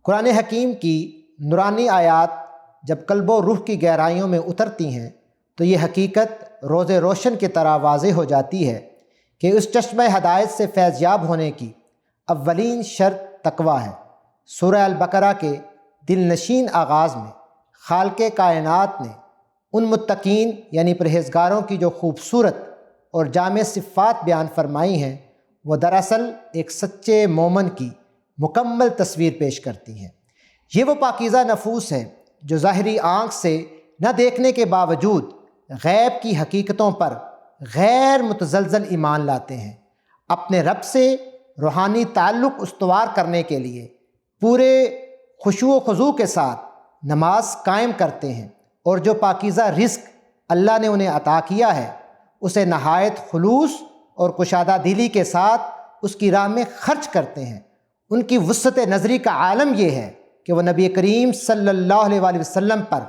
قرآن حکیم کی نورانی آیات جب قلب و روح کی گہرائیوں میں اترتی ہیں تو یہ حقیقت روز روشن کی طرح واضح ہو جاتی ہے کہ اس چشمہ ہدایت سے فیض یاب ہونے کی اولین شرط تقویٰ ہے۔ سورہ البقرہ کے دل نشین آغاز میں خالق کائنات نے ان متقین یعنی پرہیزگاروں کی جو خوبصورت اور جامع صفات بیان فرمائی ہیں وہ دراصل ایک سچے مومن کی مکمل تصویر پیش کرتی ہیں۔ یہ وہ پاکیزہ نفوس ہیں جو ظاہری آنکھ سے نہ دیکھنے کے باوجود غیب کی حقیقتوں پر غیر متزلزل ایمان لاتے ہیں، اپنے رب سے روحانی تعلق استوار کرنے کے لیے پورے خشوع و خضوع کے ساتھ نماز قائم کرتے ہیں، اور جو پاکیزہ رزق اللہ نے انہیں عطا کیا ہے اسے نہایت خلوص اور کشادہ دلی کے ساتھ اس کی راہ میں خرچ کرتے ہیں۔ ان کی وسعت نظری کا عالم یہ ہے کہ وہ نبی کریم صلی اللہ علیہ وآلہ وسلم پر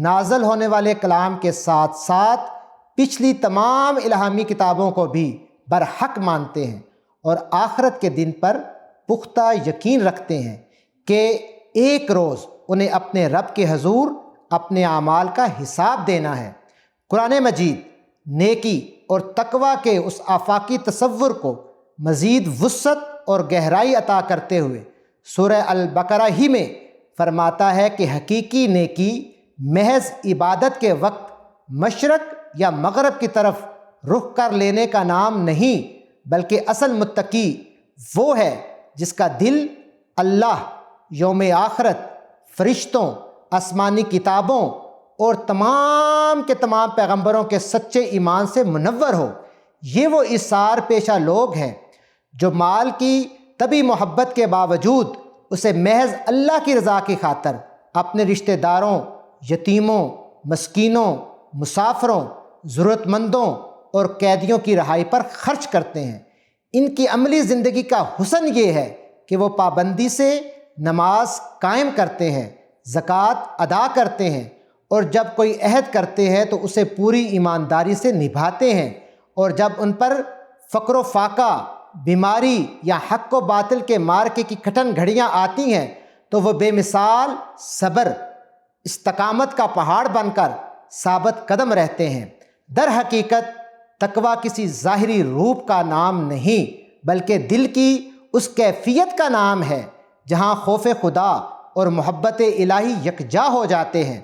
نازل ہونے والے کلام کے ساتھ ساتھ پچھلی تمام الہامی کتابوں کو بھی برحق مانتے ہیں، اور آخرت کے دن پر پختہ یقین رکھتے ہیں کہ ایک روز انہیں اپنے رب کے حضور اپنے اعمال کا حساب دینا ہے۔ قرآن مجید نیکی اور تقویٰ کے اس آفاقی تصور کو مزید وسعت اور گہرائی عطا کرتے ہوئے سورہ البقرہ ہی میں فرماتا ہے کہ حقیقی نیکی محض عبادت کے وقت مشرق یا مغرب کی طرف رخ کر لینے کا نام نہیں، بلکہ اصل متقی وہ ہے جس کا دل اللہ، یوم آخرت، فرشتوں، آسمانی کتابوں اور تمام کے تمام پیغمبروں کے سچے ایمان سے منور ہو۔ یہ وہ ایثار پیشہ لوگ ہیں جو مال کی طبی محبت کے باوجود اسے محض اللہ کی رضا کی خاطر اپنے رشتہ داروں، یتیموں، مسکینوں، مسافروں، ضرورت مندوں اور قیدیوں کی رہائی پر خرچ کرتے ہیں۔ ان کی عملی زندگی کا حسن یہ ہے کہ وہ پابندی سے نماز قائم کرتے ہیں، زکوٰۃ ادا کرتے ہیں، اور جب کوئی عہد کرتے ہیں تو اسے پوری ایمانداری سے نبھاتے ہیں، اور جب ان پر فقر و فاقہ، بیماری یا حق و باطل کے مارکے کی کٹھن گھڑیاں آتی ہیں تو وہ بے مثال صبر، استقامت کا پہاڑ بن کر ثابت قدم رہتے ہیں۔ در حقیقت تقویٰ کسی ظاہری روپ کا نام نہیں بلکہ دل کی اس کیفیت کا نام ہے جہاں خوف خدا اور محبت الہی یکجا ہو جاتے ہیں۔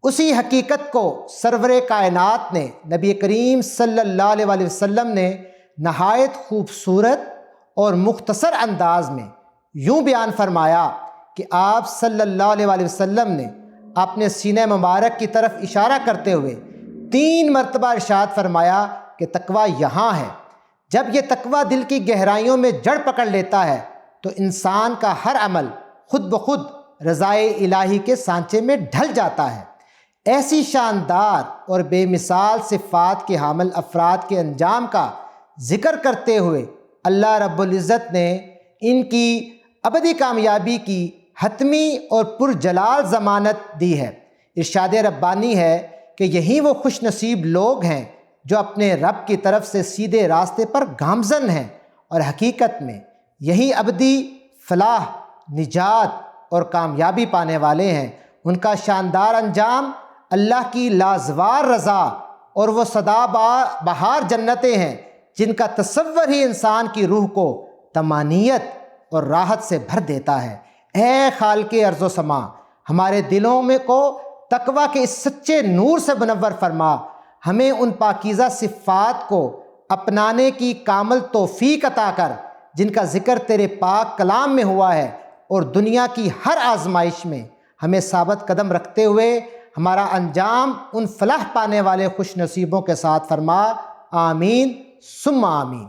اسی حقیقت کو سرور کائنات نے نبی کریم صلی اللہ علیہ وآلہ وسلم نے نہایت خوبصورت اور مختصر انداز میں یوں بیان فرمایا کہ آپ صلی اللہ علیہ وآلہ وسلم نے اپنے سینہ مبارک کی طرف اشارہ کرتے ہوئے 3 مرتبہ ارشاد فرمایا کہ تقویٰ یہاں ہے۔ جب یہ تقویٰ دل کی گہرائیوں میں جڑ پکڑ لیتا ہے تو انسان کا ہر عمل خود بخود رضائے الہی کے سانچے میں ڈھل جاتا ہے۔ ایسی شاندار اور بے مثال صفات کے حامل افراد کے انجام کا ذکر کرتے ہوئے اللہ رب العزت نے ان کی ابدی کامیابی کی حتمی اور پرجلال ضمانت دی ہے۔ ارشاد ربانی ہے کہ یہی وہ خوش نصیب لوگ ہیں جو اپنے رب کی طرف سے سیدھے راستے پر گامزن ہیں، اور حقیقت میں یہی ابدی فلاح، نجات اور کامیابی پانے والے ہیں۔ ان کا شاندار انجام اللہ کی لازوار رضا اور وہ سدا بہار جنتیں ہیں جن کا تصور ہی انسان کی روح کو طمانینت اور راحت سے بھر دیتا ہے۔ اے خالق ارض و سما، ہمارے دلوں میں کو تقویٰ کے اس سچے نور سے منور فرما، ہمیں ان پاکیزہ صفات کو اپنانے کی کامل توفیق عطا کر جن کا ذکر تیرے پاک کلام میں ہوا ہے، اور دنیا کی ہر آزمائش میں ہمیں ثابت قدم رکھتے ہوئے ہمارا انجام ان فلاح پانے والے خوش نصیبوں کے ساتھ فرما۔ آمین ثم آمین۔